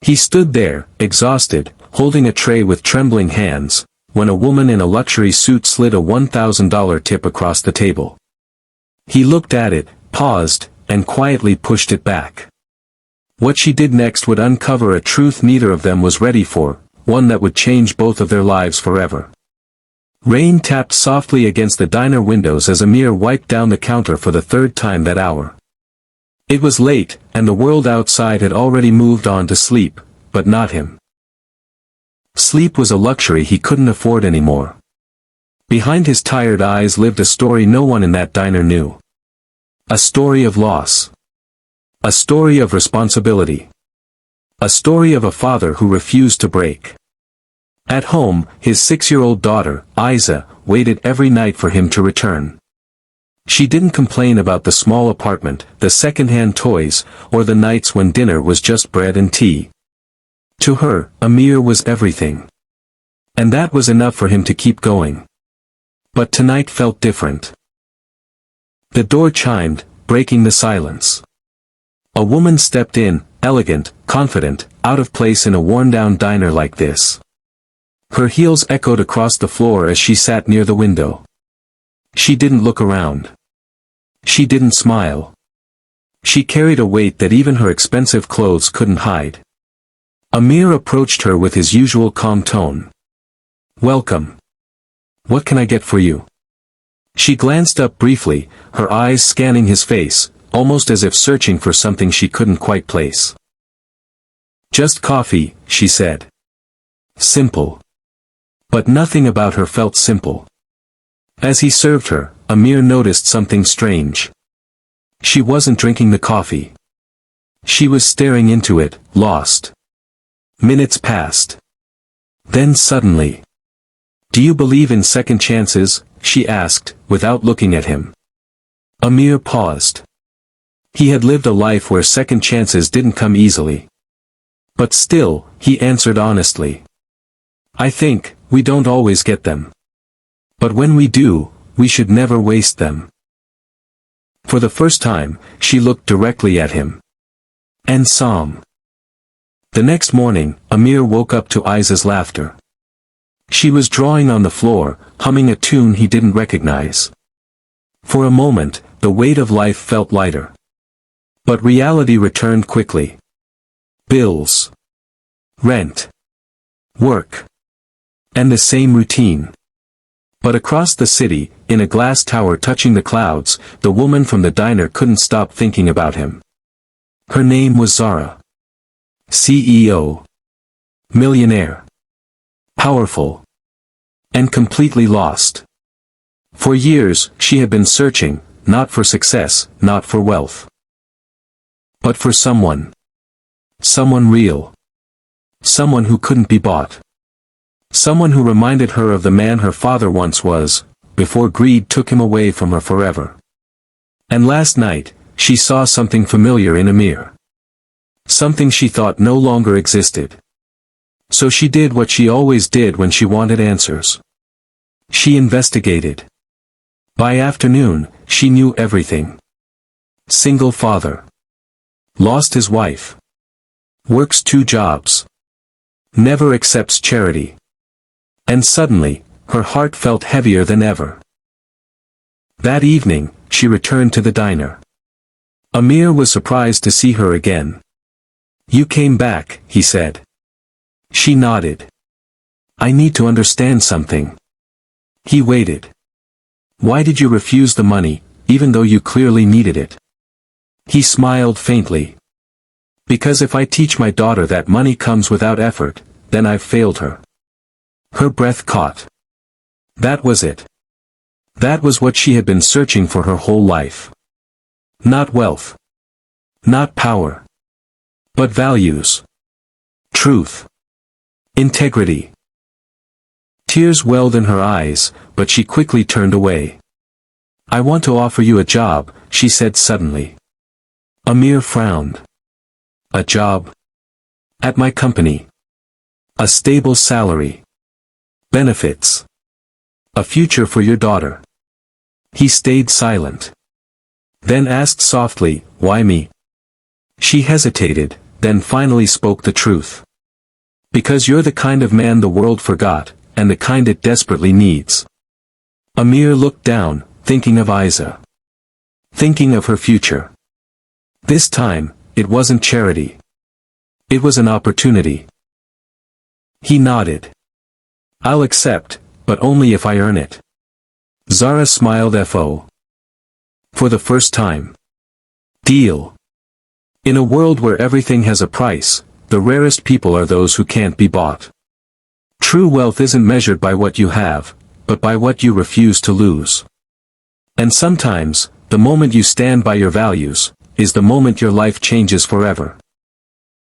He stood there, exhausted, holding a tray with trembling hands, when a woman in a luxury suit slid a $1,000 tip across the table. He looked at it, paused, and quietly pushed it back. What she did next would uncover a truth neither of them was ready for, one that would change both of their lives forever. Rain tapped softly against the diner windows as Amir wiped down the counter for the third time that hour. It was late, and the world outside had already moved on to sleep, but not him. Sleep was a luxury he couldn't afford anymore. Behind his tired eyes lived a story no one in that diner knew. A story of loss. A story of responsibility. A story of a father who refused to break. At home, his 6-year-old daughter, Isa, waited every night for him to return. She didn't complain about the small apartment, the second-hand toys, or the nights when dinner was just bread and tea. To her, Amir was everything. And that was enough for him to keep going. But tonight felt different. The door chimed, breaking the silence. A woman stepped in, elegant, confident, out of place in a worn-down diner like this. Her heels echoed across the floor as she sat near the window. She didn't look around. She didn't smile. She carried a weight that even her expensive clothes couldn't hide. Amir approached her with his usual calm tone. "Welcome. What can I get for you?" She glanced up briefly, her eyes scanning his face, almost as if searching for something she couldn't quite place. "Just coffee," she said. Simple. But nothing about her felt simple. As he served her, Amir noticed something strange. She wasn't drinking the coffee. She was staring into it, lost. Minutes passed. Then suddenly. "Do you believe in second chances?" she asked, without looking at him. Amir paused. He had lived a life where second chances didn't come easily. But still, he answered honestly. "I think, we don't always get them. But when we do, we should never waste them." For the first time, she looked directly at him. And saw him. The next morning, Amir woke up to Isa's laughter. She was drawing on the floor, humming a tune he didn't recognize. For a moment, the weight of life felt lighter. But reality returned quickly. Bills. Rent. Work. And the same routine. But across the city, in a glass tower touching the clouds, the woman from the diner couldn't stop thinking about him. Her name was Zara. CEO. Millionaire. Powerful. And completely lost. For years, she had been searching, not for success, not for wealth. But for someone. Someone real. Someone who couldn't be bought. Someone who reminded her of the man her father once was, before greed took him away from her forever. And last night, she saw something familiar in Amir. Something she thought no longer existed. So she did what she always did when she wanted answers. She investigated. By afternoon, she knew everything. Single father. Lost his wife. Works 2 jobs. Never accepts charity. And suddenly, her heart felt heavier than ever. That evening, she returned to the diner. Amir was surprised to see her again. "You came back," he said. She nodded. "I need to understand something." He waited. "Why did you refuse the money, even though you clearly needed it?" He smiled faintly. "Because if I teach my daughter that money comes without effort, then I've failed her." Her breath caught. That was it. That was what she had been searching for her whole life. Not wealth. Not power. But values. Truth. Integrity. Tears welled in her eyes, but she quickly turned away. "I want to offer you a job," she said suddenly. Amir frowned. "A job? At my company? A stable salary? Benefits? A future for your daughter?" He stayed silent. Then asked softly, "Why me?" She hesitated, then finally spoke the truth. Because you're the kind of man the world forgot, and the kind it desperately needs. Amir looked down, thinking of Isa. Thinking of her future. This time, it wasn't charity. It was an opportunity. He nodded. I'll accept, but only if I earn it. Zara smiled for the first time. Deal. In a world where everything has a price, the rarest people are those who can't be bought. True wealth isn't measured by what you have, but by what you refuse to lose. And sometimes, the moment you stand by your values, is the moment your life changes forever.